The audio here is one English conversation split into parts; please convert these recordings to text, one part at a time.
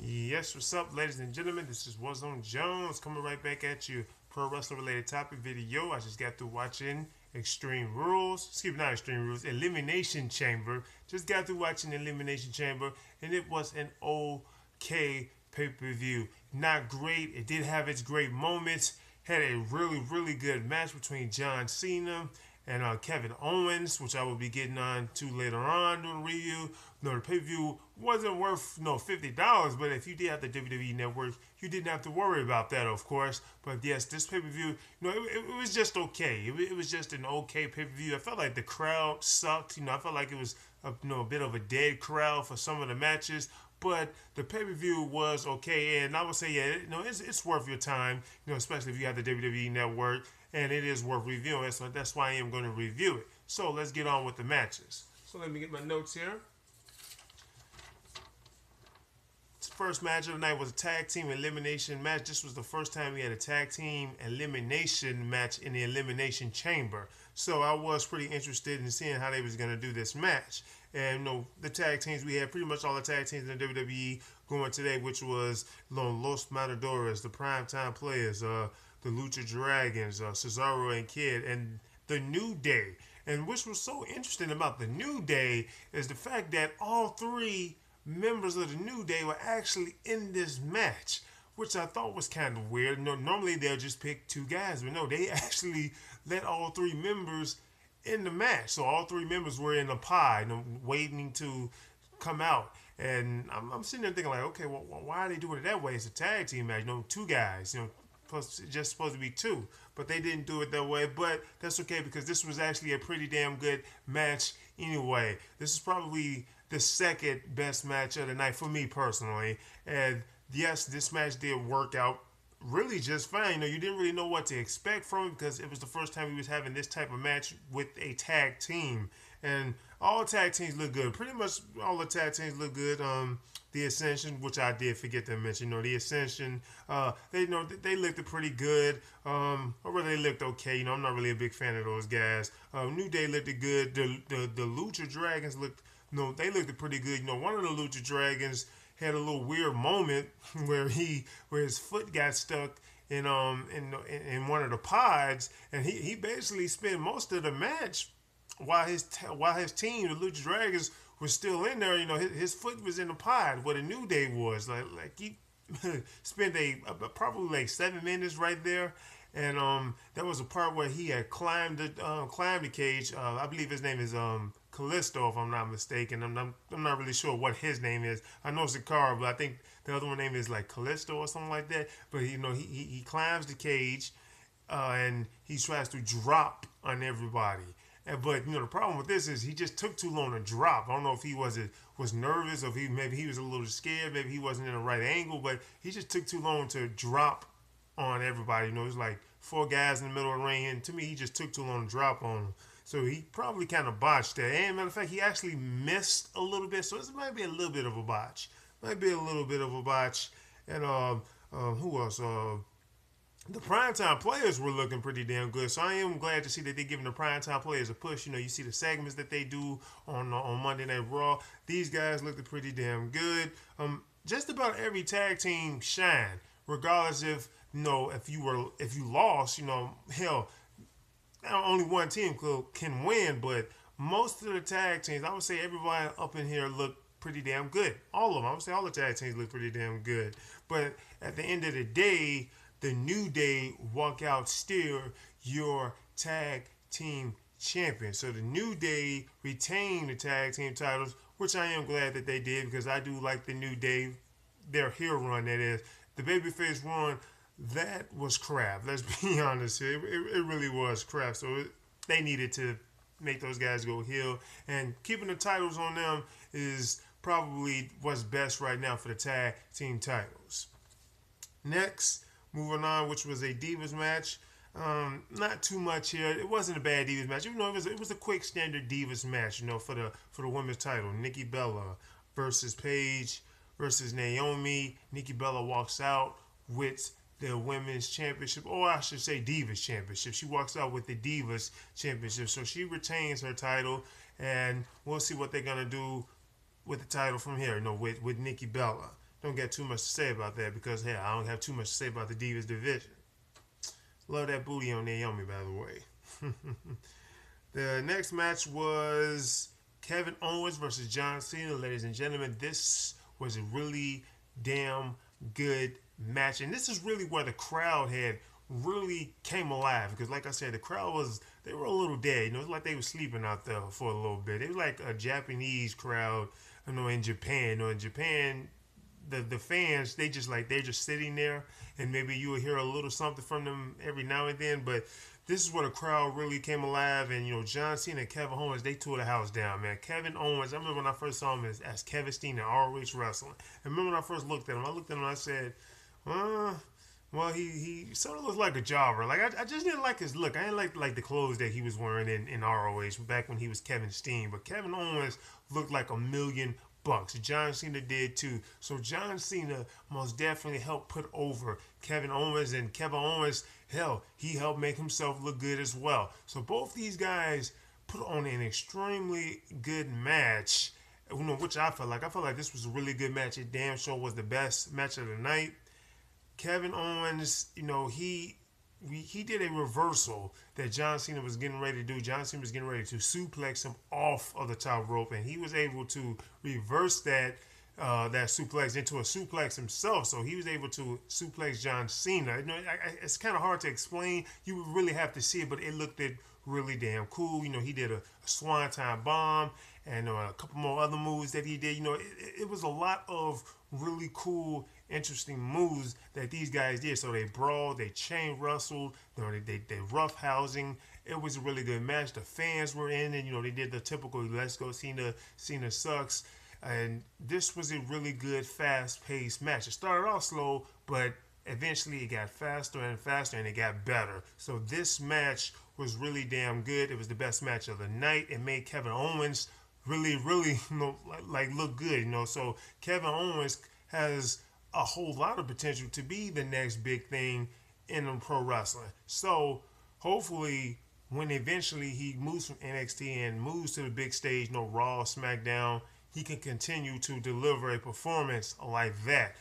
Yes, what's up, ladies and gentlemen? This is Warzone Jones coming right back at you. Pro wrestling related topic video. I just got through watching Extreme Rules. Excuse me, not Extreme Rules. Elimination Chamber. Just got through watching Elimination Chamber, and it was an okay pay per view. Not great. It did have its great moments. Had a really good match between John Cena and Kevin Owens, which I will be getting on to later on during the review. No, the pay-per-view wasn't worth $50, but if you did have the WWE Network, you didn't have to worry about that, of course. But yes, this pay-per-view, it was just okay. It was just an okay pay-per-view. I felt like the crowd sucked. I felt like it was a bit of a dead crowd for some of the matches. But the pay per view was okay, and I would say, yeah, it's worth your time, especially if you have the WWE Network, and it is worth reviewing. So that's why I am going to review it. So let's get on with the matches. So let me get my notes here. First match of the night was a tag team elimination match. This was the first time we had a tag team elimination match in the Elimination Chamber. So I was pretty interested in seeing how they was going to do this match. And the tag teams, we had pretty much all the tag teams in the WWE going today, which was Los Matadores, the Primetime Players, the Lucha Dragons, Cesaro and Kid, and the New Day. And which was so interesting about the New Day is the fact that all three members of the New Day were actually in this match, which I thought was kind of weird. Normally they'll just pick two guys, but no, they actually let all three members in the match. So all three members were in a pod, waiting to come out. And I'm sitting there thinking like, okay, well, why are they doing it that way? It's a tag team match, two guys, just supposed to be two, but they didn't do it that way. But that's okay because this was actually a pretty damn good match anyway. This is probably the second best match of the night for me personally. And yes, this match did work out really just fine. You didn't really know what to expect from it because it was the first time we was having this type of match with a tag team. And all tag teams look good. Pretty much all the tag teams look good. The Ascension, which I did forget to mention, the Ascension, they looked pretty good. Or they looked okay. I'm not really a big fan of those guys. New Day looked good. The Lucha Dragons looked. They looked pretty good. One of the Lucha Dragons had a little weird moment where his foot got stuck in one of the pods, and he basically spent most of the match while his team, the Lucha Dragons, was still in there. His foot was in the pod where the New Day was. Like he spent probably like 7 minutes right there. And there was a part where he had climbed the cage. I believe his name is Callisto, if I'm not mistaken. I'm not really sure what his name is. I know Zakara, but I think the other one name is like Callisto or something like that. But he climbs the cage, and he tries to drop on everybody. But the problem with this is he just took too long to drop. I don't know if he was nervous, or if maybe he was a little scared, maybe he wasn't in the right angle, but he just took too long to drop on everybody. It was like 4 guys in the middle of the ring, and to me, he just took too long to drop on them. So he probably kind of botched that. And matter of fact, he actually missed a little bit. So this might be a little bit of a botch. Might be a little bit of a botch. And who else? The Primetime Players were looking pretty damn good. So I am glad to see that they're giving the Primetime Players a push. You see the segments that they do on Monday Night Raw. These guys looked pretty damn good. Just about every tag team shined, regardless if if you lost. Hell, only one team can win, but most of the tag teams, I would say everybody up in here looked pretty damn good. All of them. I would say all the tag teams look pretty damn good. But at the end of the day, the New Day walk out still your tag team champion. So the New Day retain the tag team titles, which I am glad that they did because I do like the New Day, their heel run, that is. The babyface run, that was crap. Let's be honest here. It really was crap. So they needed to make those guys go heel. And keeping the titles on them is probably what's best right now for the tag team titles. Next, moving on, which was a Divas match. Not too much here. It wasn't a bad Divas match. It was a quick standard Divas match, for the women's title. Nikki Bella versus Paige versus Naomi. Nikki Bella walks out with the women's championship, or I should say Divas championship. She walks out with the Divas championship. So she retains her title, and we'll see what they're going to do with the title from here, with Nikki Bella. don't got too much to say about that because, hell, I don't have too much to say about the Divas division. Love that booty on Naomi, by the way. The next match was Kevin Owens versus John Cena. Ladies and gentlemen, this was a really damn good match. And this is really where the crowd had really came alive. Because like I said, the crowd they were a little dead. You know, it's like they were sleeping out there for a little bit. It was like a Japanese crowd, you know, in Japan. You know, in Japan, the fans, they're just sitting there, and maybe you will hear a little something from them every now and then, but this is where the crowd really came alive. And John Cena and Kevin Owens, they tore the house down, man. Kevin Owens, I remember when I first saw him as Kevin Steen in ROH Wrestling. I remember when I first looked at him, and I said, well, he sort of looks like a jobber. Like I just didn't like his look. I didn't like the clothes that he was wearing in ROH back when he was Kevin Steen. But Kevin Owens looked like $1,000,000. John Cena did too. So John Cena most definitely helped put over Kevin Owens, and Kevin Owens, hell, he helped make himself look good as well. So both these guys put on an extremely good match, which I felt like this was a really good match. It damn sure was the best match of the night. Kevin Owens, he did a reversal that John Cena was getting ready to do. John Cena was getting ready to suplex him off of the top rope, and he was able to reverse that suplex into a suplex himself. So he was able to suplex John Cena. It's kind of hard to explain. You would really have to see it, but it looked really damn cool. He did a swanton bomb and a couple more other moves that he did. It was a lot of really cool, interesting moves that these guys did. So they brawled, they chain wrestled, they rough housing. It was a really good match. The fans were in, and they did the typical "Let's go Cena, Cena sucks." And this was a really good, fast-paced match. It started off slow, but eventually it got faster and faster, and it got better. So this match was really damn good. It was the best match of the night. It made Kevin Owens really look good. So Kevin Owens has a whole lot of potential to be the next big thing in pro wrestling. So hopefully, when eventually he moves from NXT and moves to the big stage, Raw, SmackDown, he can continue to deliver a performance like that.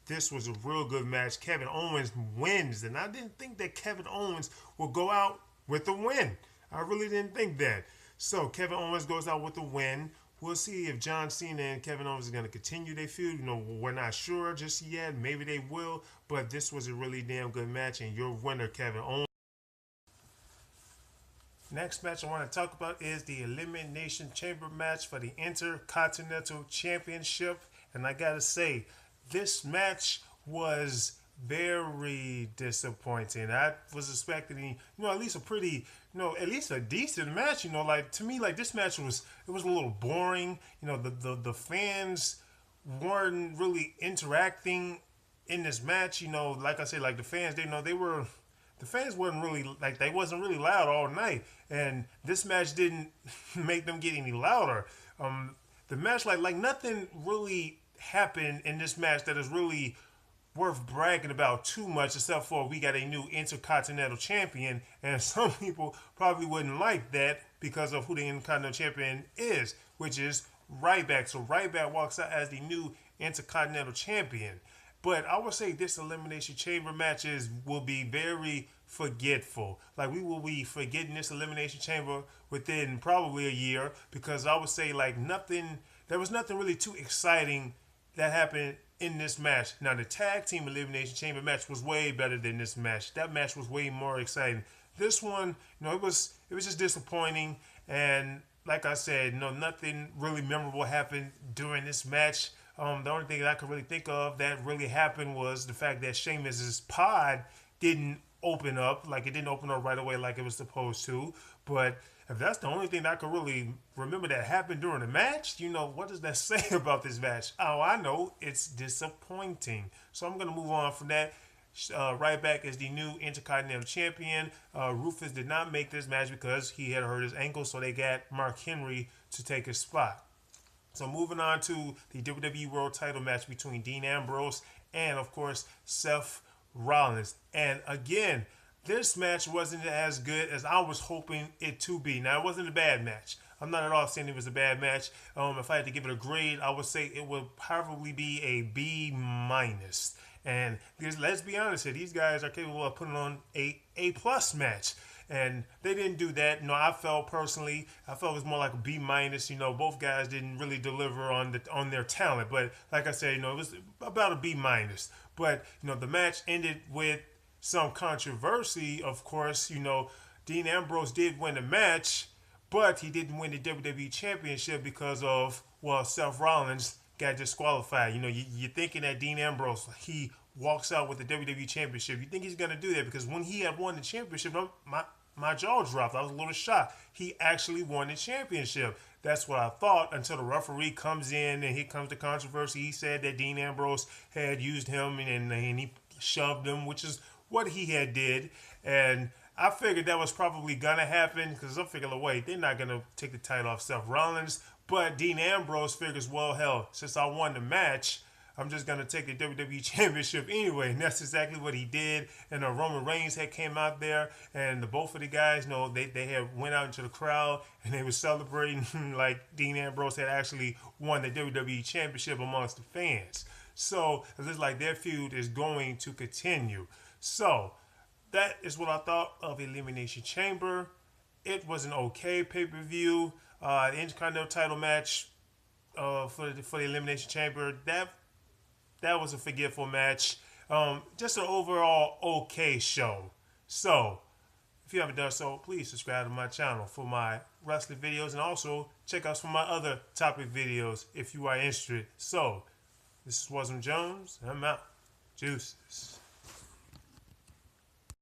This was a real good match. Kevin Owens wins, and I didn't think that Kevin Owens would go out with the win. I really didn't think that. So Kevin Owens goes out with the win. We'll see if John Cena and Kevin Owens are going to continue their feud. We're not sure just yet. Maybe they will, but this was a really damn good match, and your winner, Kevin Owens. Next match I want to talk about is the Elimination Chamber match for the Intercontinental Championship. And I got to say, this match was very disappointing. I was expecting, at least a pretty, at least a decent match. To me, this match was a little boring. The fans weren't really interacting in this match. Like I said, the fans, the fans wasn't really they wasn't really loud all night, and this match didn't make them get any louder. The match nothing really happened in this match that is really worth bragging about too much, except for we got a new Intercontinental Champion, and some people probably wouldn't like that because of who the Intercontinental Champion is, which is Ryback. So Ryback walks out as the new Intercontinental Champion. But I would say this Elimination Chamber matches will be very forgetful. We will be forgetting this Elimination Chamber within probably a year, because I would say there was nothing really too exciting that happened in this match. Now the tag team Elimination Chamber match was way better than this match. That match was way more exciting. This one, it was just disappointing, and like I said, nothing really memorable happened during this match. The only thing that I could really think of that really happened was the fact that Sheamus's pod didn't open up. It didn't open up right away like it was supposed to. But if that's the only thing that I could really remember that happened during the match, what does that say about this match? Oh, I know. It's disappointing. So I'm going to move on from that. Ryback is the new Intercontinental Champion. Rufus did not make this match because he had hurt his ankle, so they got Mark Henry to take his spot. So moving on to the WWE World Title match between Dean Ambrose and, of course, Seth Rollins. And again, this match wasn't as good as I was hoping it to be. Now, it wasn't a bad match. I'm not at all saying it was a bad match. If I had to give it a grade, I would say it would probably be a B minus. And because let's be honest here, these guys are capable of putting on a plus match. And they didn't do that. I felt personally, I felt it was more like a B minus. Both guys didn't really deliver on their talent. But like I said, it was about a B minus. But the match ended with some controversy. Of course, Dean Ambrose did win the match, but he didn't win the WWE Championship because of, well, Seth Rollins got disqualified. You're thinking that Dean Ambrose, he walks out with the WWE Championship. You think he's going to do that because when he had won the championship, my jaw dropped. I was a little shocked. He actually won the championship. That's what I thought until the referee comes in and here comes the controversy. He said that Dean Ambrose had used him and he shoved him, which is what he had did. And I figured that was probably going to happen because I'm figuring, wait, they're not going to take the title off Seth Rollins. But Dean Ambrose figures, well, hell, since I won the match, I'm just going to take the WWE Championship anyway. And that's exactly what he did. And Roman Reigns had came out there. And both of the guys, they had went out into the crowd. And they were celebrating like Dean Ambrose had actually won the WWE Championship amongst the fans. So it looks like their feud is going to continue. So that is what I thought of Elimination Chamber. It was an okay pay-per-view. The Intercontinental title match for the Elimination Chamber, that was a forgetful match. Just an overall okay show. So, if you haven't done so, please subscribe to my channel for my wrestling videos and also check out some of my other topic videos if you are interested. So, this is Wasm Jones, and I'm out. Juices.